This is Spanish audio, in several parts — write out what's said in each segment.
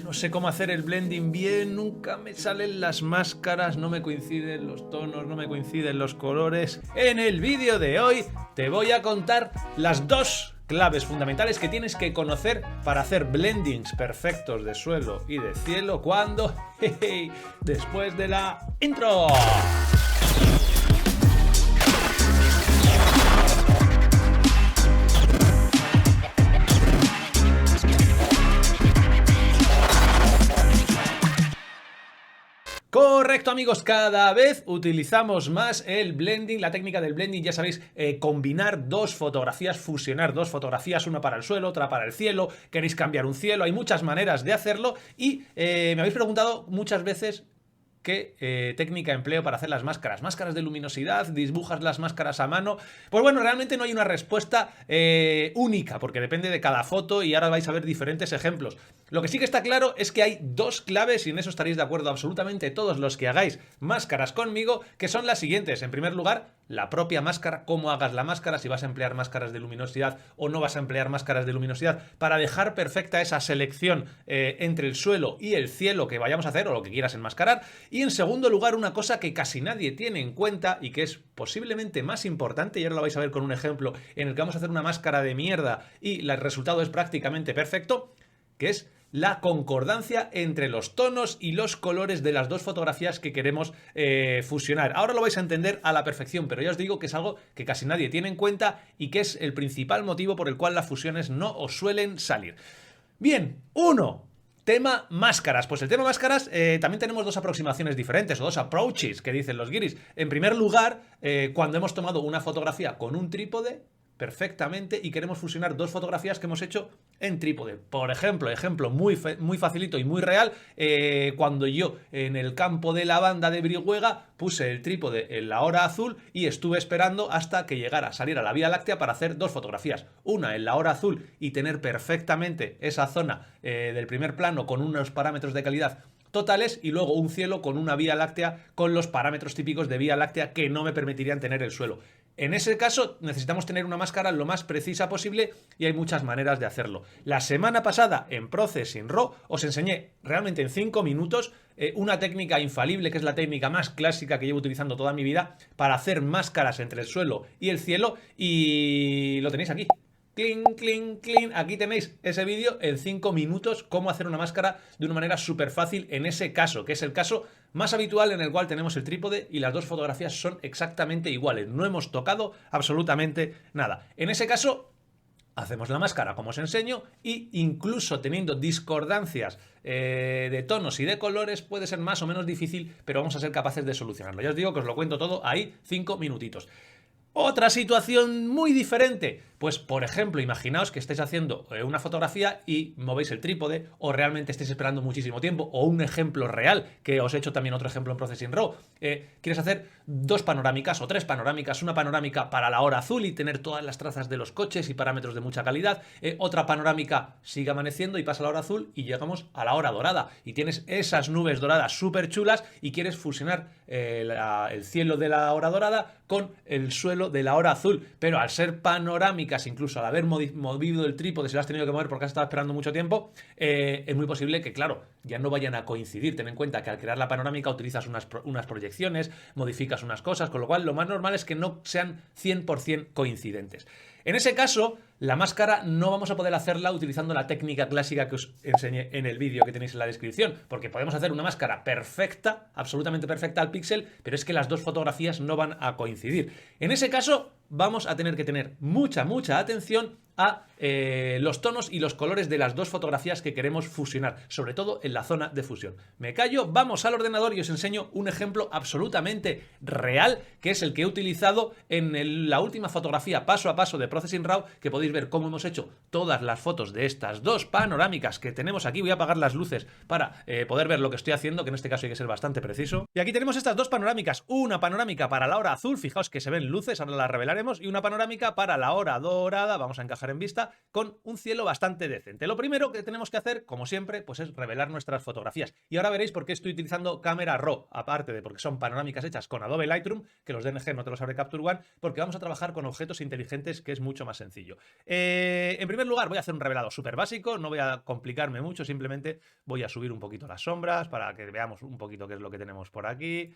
No sé cómo hacer el blending bien, nunca me salen las máscaras, no me coinciden los tonos, no me coinciden los colores. En el vídeo de hoy te voy a contar las dos claves fundamentales que tienes que conocer para hacer blendings perfectos de suelo y de cielo cuando... después de la intro. Correcto, amigos, cada vez utilizamos más el blending, la técnica del blending, ya sabéis, combinar dos fotografías, fusionar dos fotografías, una para el suelo, otra para el cielo, queréis cambiar un cielo, hay muchas maneras de hacerlo y me habéis preguntado muchas veces qué técnica empleo para hacer las máscaras. Máscaras de luminosidad, dibujas las máscaras a mano. Pues bueno, realmente no hay una respuesta única, porque depende de cada foto y ahora vais a ver diferentes ejemplos. Lo que sí que está claro es que hay dos claves, y en eso estaréis de acuerdo absolutamente todos los que hagáis máscaras conmigo, que son las siguientes. En primer lugar, la propia máscara, cómo hagas la máscara, si vas a emplear máscaras de luminosidad o no vas a emplear máscaras de luminosidad, para dejar perfecta esa selección entre el suelo y el cielo que vayamos a hacer o lo que quieras enmascarar. Y en segundo lugar, una cosa que casi nadie tiene en cuenta y que es posiblemente más importante, y ahora lo vais a ver con un ejemplo en el que vamos a hacer una máscara de mierda y el resultado es prácticamente perfecto, que es la concordancia entre los tonos y los colores de las dos fotografías que queremos fusionar. Ahora lo vais a entender a la perfección, pero ya os digo que es algo que casi nadie tiene en cuenta y que es el principal motivo por el cual las fusiones no os suelen salir. Bien, tema máscaras. Pues el tema máscaras también tenemos dos aproximaciones diferentes, o dos approaches que dicen los guiris. En primer lugar, cuando hemos tomado una fotografía con un trípode perfectamente y queremos fusionar dos fotografías que hemos hecho en trípode. Por ejemplo, muy facilito y muy real, cuando yo en el campo de lavanda de Brihuega puse el trípode en la hora azul y estuve esperando hasta que llegara a salir a la Vía Láctea para hacer dos fotografías. Una en la hora azul y tener perfectamente esa zona del primer plano con unos parámetros de calidad totales y luego un cielo con una Vía Láctea con los parámetros típicos de Vía Láctea que no me permitirían tener el suelo. En ese caso necesitamos tener una máscara lo más precisa posible y hay muchas maneras de hacerlo. La semana pasada en Processing Raw os enseñé realmente en 5 minutos una técnica infalible, que es la técnica más clásica que llevo utilizando toda mi vida para hacer máscaras entre el suelo y el cielo, y lo tenéis aquí. Cling, cling, cling. Aquí tenéis ese vídeo en 5 minutos, cómo hacer una máscara de una manera súper fácil en ese caso, que es el caso más habitual en el cual tenemos el trípode y las dos fotografías son exactamente iguales. No hemos tocado absolutamente nada. En ese caso, hacemos la máscara como os enseño y incluso teniendo discordancias de tonos y de colores puede ser más o menos difícil, pero vamos a ser capaces de solucionarlo. Ya os digo que os lo cuento todo ahí, 5 minutitos. Otra situación muy diferente, pues por ejemplo, imaginaos que estáis haciendo una fotografía y movéis el trípode o realmente estáis esperando muchísimo tiempo, o un ejemplo real, que os he hecho también otro ejemplo en Processing Raw, quieres hacer dos panorámicas o tres panorámicas, una panorámica para la hora azul y tener todas las trazas de los coches y parámetros de mucha calidad, otra panorámica sigue amaneciendo y pasa la hora azul y llegamos a la hora dorada y tienes esas nubes doradas súper chulas y quieres fusionar el cielo de la hora dorada con el suelo de la hora azul, pero al ser panorámicas, incluso al haber movido el trípode, si lo has tenido que mover porque has estado esperando mucho tiempo, es muy posible que, claro, ya no vayan a coincidir. Ten en cuenta que al crear la panorámica utilizas unas proyecciones, modificas unas cosas, con lo cual lo más normal es que no sean 100% coincidentes. En ese caso, la máscara no vamos a poder hacerla utilizando la técnica clásica que os enseñé en el vídeo que tenéis en la descripción, porque podemos hacer una máscara perfecta, absolutamente perfecta al píxel, pero es que las dos fotografías no van a coincidir. En ese caso, vamos a tener que tener mucha atención a los tonos y los colores de las dos fotografías que queremos fusionar, sobre todo en la zona de fusión. Me callo, vamos al ordenador y os enseño un ejemplo absolutamente real, que es el que he utilizado en la última fotografía paso a paso de Processing Raw, que podéis ver cómo hemos hecho todas las fotos de estas dos panorámicas que tenemos aquí. Voy a apagar las luces para poder ver lo que estoy haciendo, que en este caso hay que ser bastante preciso. Y aquí tenemos estas dos panorámicas, una panorámica para la hora azul, fijaos que se ven luces, ahora las revelaré, encajaremos, y una panorámica para la hora dorada, vamos a encajar en vista, con un cielo bastante decente. Lo primero que tenemos que hacer, como siempre, pues es revelar nuestras fotografías. Y ahora veréis por qué estoy utilizando cámara RAW, aparte de porque son panorámicas hechas con Adobe Lightroom, que los DNG no te los abre Capture One, porque vamos a trabajar con objetos inteligentes, que es mucho más sencillo. En primer lugar, voy a hacer un revelado súper básico, no voy a complicarme mucho, simplemente voy a subir un poquito las sombras para que veamos un poquito qué es lo que tenemos por aquí.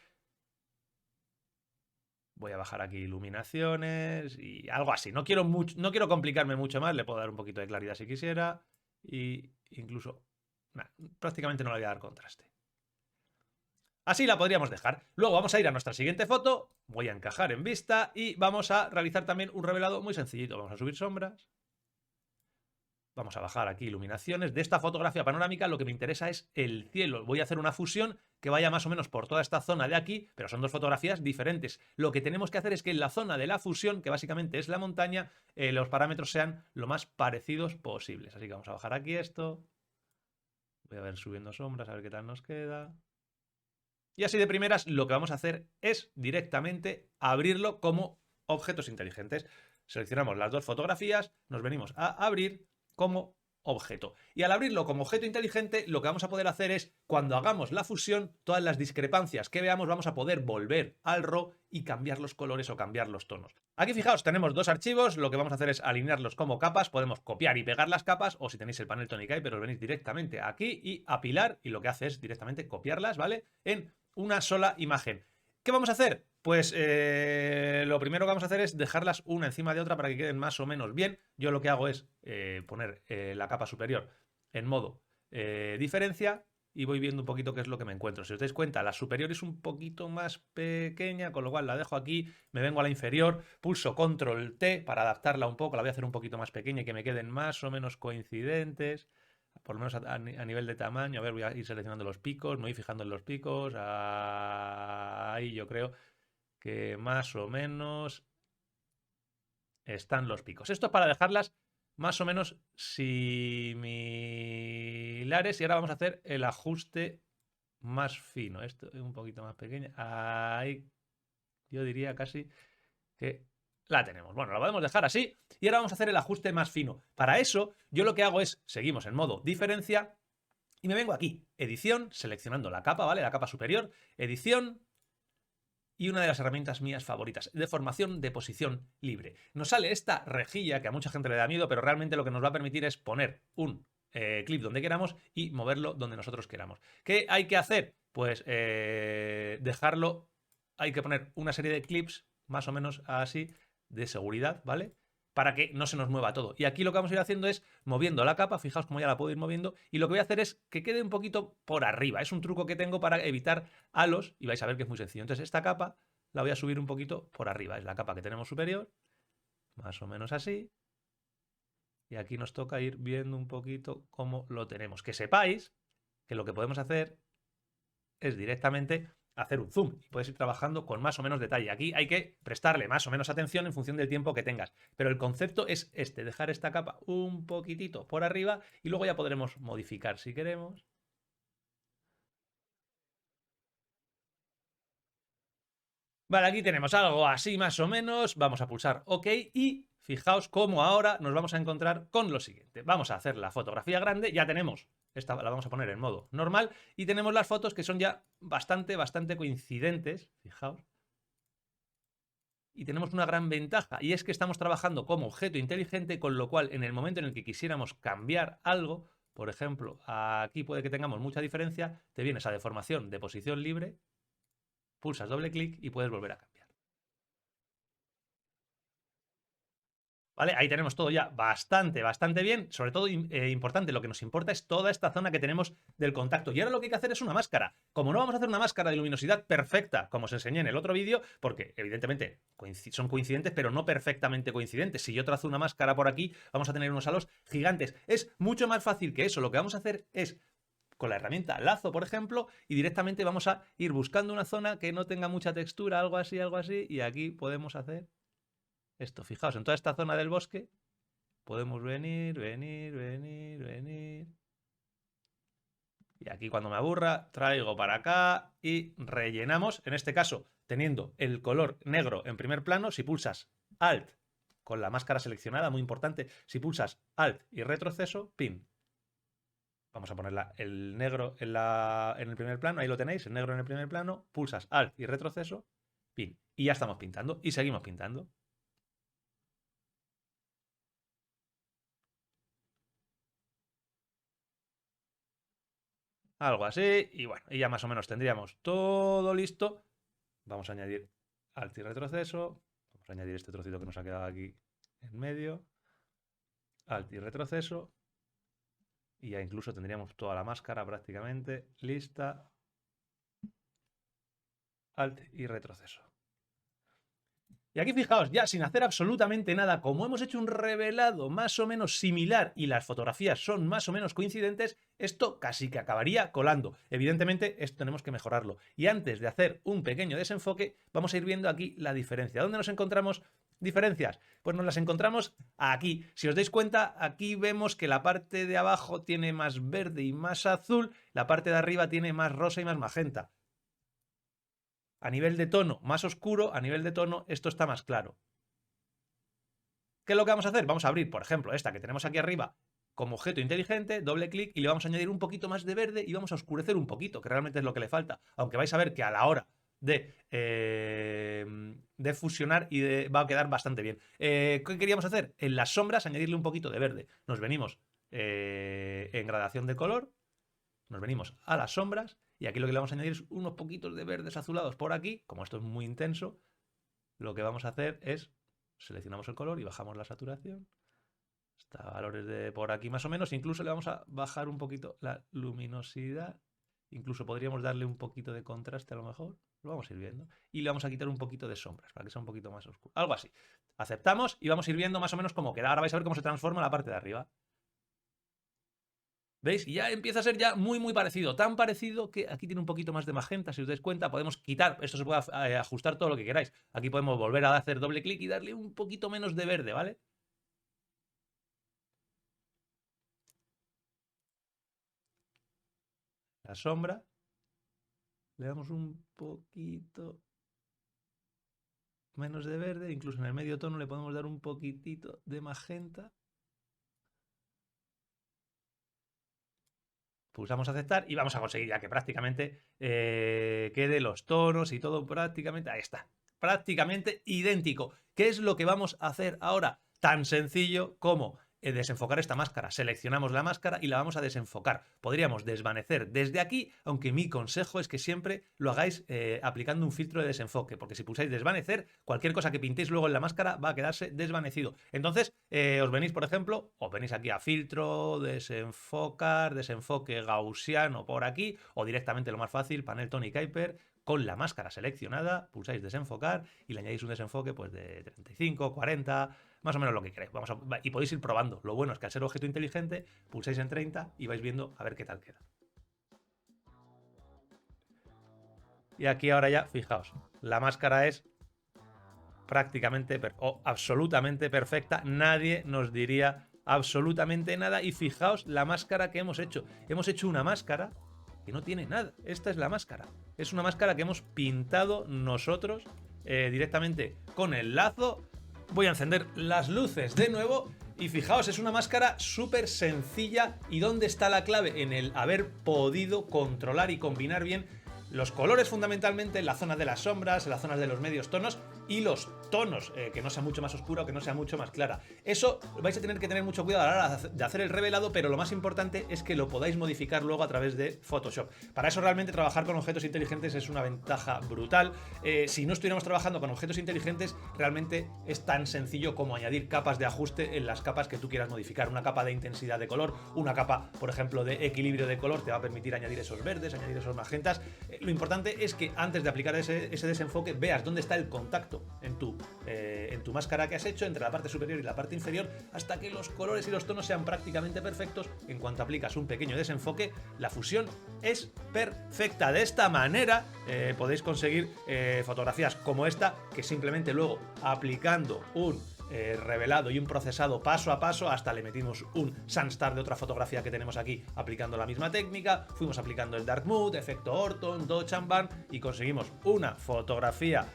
Voy a bajar aquí iluminaciones y algo así. No quiero complicarme mucho más. Le puedo dar un poquito de claridad si quisiera. Y incluso, prácticamente no le voy a dar contraste. Así la podríamos dejar. Luego vamos a ir a nuestra siguiente foto. Voy a encajar en vista y vamos a realizar también un revelado muy sencillito. Vamos a subir sombras. Vamos a bajar aquí iluminaciones. De esta fotografía panorámica lo que me interesa es el cielo. Voy a hacer una fusión que vaya más o menos por toda esta zona de aquí, pero son dos fotografías diferentes. Lo que tenemos que hacer es que en la zona de la fusión, que básicamente es la montaña, los parámetros sean lo más parecidos posibles. Así que vamos a bajar aquí esto. Voy a ver subiendo sombras, a ver qué tal nos queda. Y así de primeras lo que vamos a hacer es directamente abrirlo como objetos inteligentes. Seleccionamos las dos fotografías, nos venimos a abrir como objeto. Y al abrirlo como objeto inteligente, lo que vamos a poder hacer es, cuando hagamos la fusión, todas las discrepancias que veamos, vamos a poder volver al RAW y cambiar los colores o cambiar los tonos. Aquí fijaos, tenemos dos archivos, lo que vamos a hacer es alinearlos como capas, podemos copiar y pegar las capas, o si tenéis el panel Tonic Eye, pero os venís directamente aquí y apilar, y lo que hace es directamente copiarlas, ¿vale? En una sola imagen. ¿Qué vamos a hacer? Pues lo primero que vamos a hacer es dejarlas una encima de otra para que queden más o menos bien. Yo lo que hago es poner la capa superior en modo diferencia y voy viendo un poquito qué es lo que me encuentro. Si os dais cuenta, la superior es un poquito más pequeña, con lo cual la dejo aquí, me vengo a la inferior, pulso Control T para adaptarla un poco, la voy a hacer un poquito más pequeña y que me queden más o menos coincidentes. Por lo menos a nivel de tamaño. A ver, voy a ir seleccionando los picos, me voy fijando en los picos. Ahí yo creo que más o menos están los picos. Esto es para dejarlas más o menos similares. Y ahora vamos a hacer el ajuste más fino. Esto es un poquito más pequeño. Ahí yo diría casi que la tenemos. Bueno, la podemos dejar así y ahora vamos a hacer el ajuste más fino. Para eso, yo lo que hago es, seguimos en modo diferencia y me vengo aquí, edición, seleccionando la capa, ¿vale? La capa superior, edición y una de las herramientas mías favoritas, deformación de posición libre. Nos sale esta rejilla que a mucha gente le da miedo, pero realmente lo que nos va a permitir es poner un clip donde queramos y moverlo donde nosotros queramos. ¿Qué hay que hacer? Pues dejarlo, hay que poner una serie de clips más o menos así de seguridad, ¿vale? Para que no se nos mueva todo. Y aquí lo que vamos a ir haciendo es moviendo la capa, fijaos cómo ya la puedo ir moviendo, y lo que voy a hacer es que quede un poquito por arriba. Es un truco que tengo para evitar halos, y vais a ver que es muy sencillo. Entonces esta capa la voy a subir un poquito por arriba. Es la capa que tenemos superior, más o menos así. Y aquí nos toca ir viendo un poquito cómo lo tenemos. Que sepáis que lo que podemos hacer es directamente hacer un zoom y puedes ir trabajando con más o menos detalle. Aquí hay que prestarle más o menos atención en función del tiempo que tengas, pero el concepto es este, dejar esta capa un poquitito por arriba y luego ya podremos modificar si queremos. Vale, aquí tenemos algo así más o menos, vamos a pulsar OK y fijaos cómo ahora nos vamos a encontrar con lo siguiente. Vamos a hacer la fotografía grande, ya tenemos, esta la vamos a poner en modo normal y tenemos las fotos que son ya bastante coincidentes, fijaos. Y tenemos una gran ventaja y es que estamos trabajando como objeto inteligente, con lo cual en el momento en el que quisiéramos cambiar algo, por ejemplo, aquí puede que tengamos mucha diferencia, te vienes a deformación de posición libre, pulsas doble clic y puedes volver a cambiar. ¿Vale? Ahí tenemos todo ya bastante bien. Sobre todo, importante, lo que nos importa es toda esta zona que tenemos del contacto. Y ahora lo que hay que hacer es una máscara. Como no vamos a hacer una máscara de luminosidad perfecta, como os enseñé en el otro vídeo, porque evidentemente son coincidentes, pero no perfectamente coincidentes. Si yo trazo una máscara por aquí, vamos a tener unos halos gigantes. Es mucho más fácil que eso. Lo que vamos a hacer es con la herramienta lazo, por ejemplo, y directamente vamos a ir buscando una zona que no tenga mucha textura, algo así, y aquí podemos hacer esto. Fijaos, en toda esta zona del bosque podemos venir. Y aquí cuando me aburra, traigo para acá y rellenamos, en este caso, teniendo el color negro en primer plano, si pulsas Alt con la máscara seleccionada, muy importante. Si pulsas Alt y retroceso, pin. Vamos a ponerla el negro en el primer plano, ahí lo tenéis, el negro en el primer plano, pulsas Alt y retroceso, pin. Y ya estamos pintando y seguimos pintando. Algo así, y bueno, y ya más o menos tendríamos todo listo. Vamos a añadir Alt y retroceso. Vamos a añadir este trocito que nos ha quedado aquí en medio. Alt y retroceso. Y ya incluso tendríamos toda la máscara prácticamente lista. Alt y retroceso. Y aquí fijaos, ya sin hacer absolutamente nada, como hemos hecho un revelado más o menos similar y las fotografías son más o menos coincidentes, esto casi que acabaría colando. Evidentemente, esto tenemos que mejorarlo. Y antes de hacer un pequeño desenfoque, vamos a ir viendo aquí la diferencia. ¿Dónde nos encontramos diferencias? Pues nos las encontramos aquí. Si os dais cuenta, aquí vemos que la parte de abajo tiene más verde y más azul, la parte de arriba tiene más rosa y más magenta. A nivel de tono más oscuro, a nivel de tono esto está más claro. ¿Qué es lo que vamos a hacer? Vamos a abrir, por ejemplo, esta que tenemos aquí arriba como objeto inteligente, doble clic y le vamos a añadir un poquito más de verde y vamos a oscurecer un poquito, que realmente es lo que le falta. Aunque vais a ver que a la hora de fusionar va a quedar bastante bien. ¿Qué queríamos hacer? En las sombras añadirle un poquito de verde. Nos venimos en gradación de color, nos venimos a las sombras y aquí lo que le vamos a añadir es unos poquitos de verdes azulados por aquí. Como esto es muy intenso, lo que vamos a hacer es seleccionamos el color y bajamos la saturación hasta valores de por aquí más o menos. Incluso le vamos a bajar un poquito la luminosidad. Incluso podríamos darle un poquito de contraste a lo mejor. Lo vamos a ir viendo. Y le vamos a quitar un poquito de sombras para que sea un poquito más oscuro. Algo así. Aceptamos y vamos a ir viendo más o menos cómo queda. Ahora vais a ver cómo se transforma la parte de arriba. ¿Veis? Y ya empieza a ser ya muy parecido. Tan parecido que aquí tiene un poquito más de magenta. Si os dais cuenta, podemos quitar. Esto se puede ajustar todo lo que queráis. Aquí podemos volver a hacer doble clic y darle un poquito menos de verde, ¿vale? La sombra. Le damos un poquito menos de verde. Incluso en el medio tono le podemos dar un poquitito de magenta. Pulsamos aceptar y vamos a conseguir ya que prácticamente quede los tonos y todo prácticamente, ahí está, prácticamente idéntico. ¿Qué es lo que vamos a hacer ahora? Tan sencillo como desenfocar esta máscara. Seleccionamos la máscara y la vamos a desenfocar. Podríamos desvanecer desde aquí, aunque mi consejo es que siempre lo hagáis aplicando un filtro de desenfoque, porque si pulsáis desvanecer, cualquier cosa que pintéis luego en la máscara va a quedarse desvanecido. Entonces, os venís, por ejemplo, os venís aquí a filtro, desenfocar, desenfoque gaussiano por aquí, o directamente lo más fácil, panel Tony Kuiper, con la máscara seleccionada, pulsáis desenfocar y le añadís un desenfoque pues de 35, 40, más o menos lo que queréis. Y podéis ir probando. Lo bueno es que al ser objeto inteligente, pulsáis en 30 y vais viendo a ver qué tal queda. Y aquí ahora ya, fijaos, la máscara es prácticamente o absolutamente perfecta. Nadie nos diría absolutamente nada. Y fijaos la máscara que hemos hecho. Hemos hecho una máscara que no tiene nada. Esta es la máscara. Es una máscara que hemos pintado nosotros directamente con el lazo. Voy a encender las luces de nuevo y fijaos, es una máscara súper sencilla. ¿Y dónde está la clave? En el haber podido controlar y combinar bien los colores fundamentalmente en la zona de las sombras, en las zonas de los medios tonos y los tonos, que no sea mucho más oscura o que no sea mucho más clara. Eso vais a tener que tener mucho cuidado a la hora de hacer el revelado, pero lo más importante es que lo podáis modificar luego a través de Photoshop. Para eso realmente trabajar con objetos inteligentes es una ventaja brutal. Si no estuviéramos trabajando con objetos inteligentes, realmente es tan sencillo como añadir capas de ajuste en las capas que tú quieras modificar. Una capa de intensidad de color, una capa, por ejemplo, de equilibrio de color, te va a permitir añadir esos verdes, añadir esos magentas. Lo importante es que antes de aplicar ese desenfoque veas dónde está el contacto en tu máscara que has hecho entre la parte superior y la parte inferior, hasta que los colores y los tonos sean prácticamente perfectos. En cuanto aplicas un pequeño desenfoque, la fusión es perfecta. De esta manera podéis conseguir fotografías como esta, que simplemente luego aplicando un revelado y un procesado paso a paso, hasta le metimos un Sunstar de otra fotografía que tenemos aquí aplicando la misma técnica, fuimos aplicando el Dark Mode, efecto Orton, Dodge and Burn y conseguimos una fotografía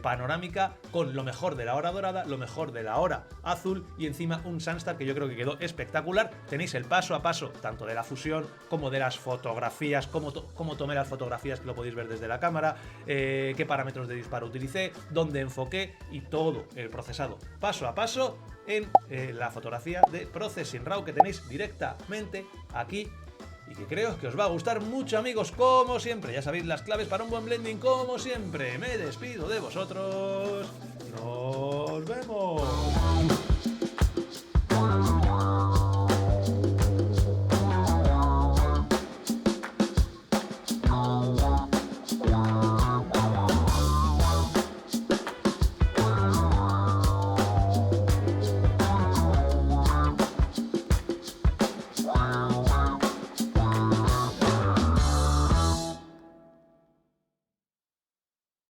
panorámica con lo mejor de la hora dorada, lo mejor de la hora azul y encima un Sunstar que yo creo que quedó espectacular. Tenéis el paso a paso tanto de la fusión como de las fotografías, cómo tomé las fotografías, que lo podéis ver desde la cámara, qué parámetros de disparo utilicé, dónde enfoqué y todo el procesado paso a paso en la fotografía de Processing Raw que tenéis directamente aquí y que creo que os va a gustar mucho, amigos, como siempre. Ya sabéis las claves para un buen blending, como siempre. Me despido de vosotros. No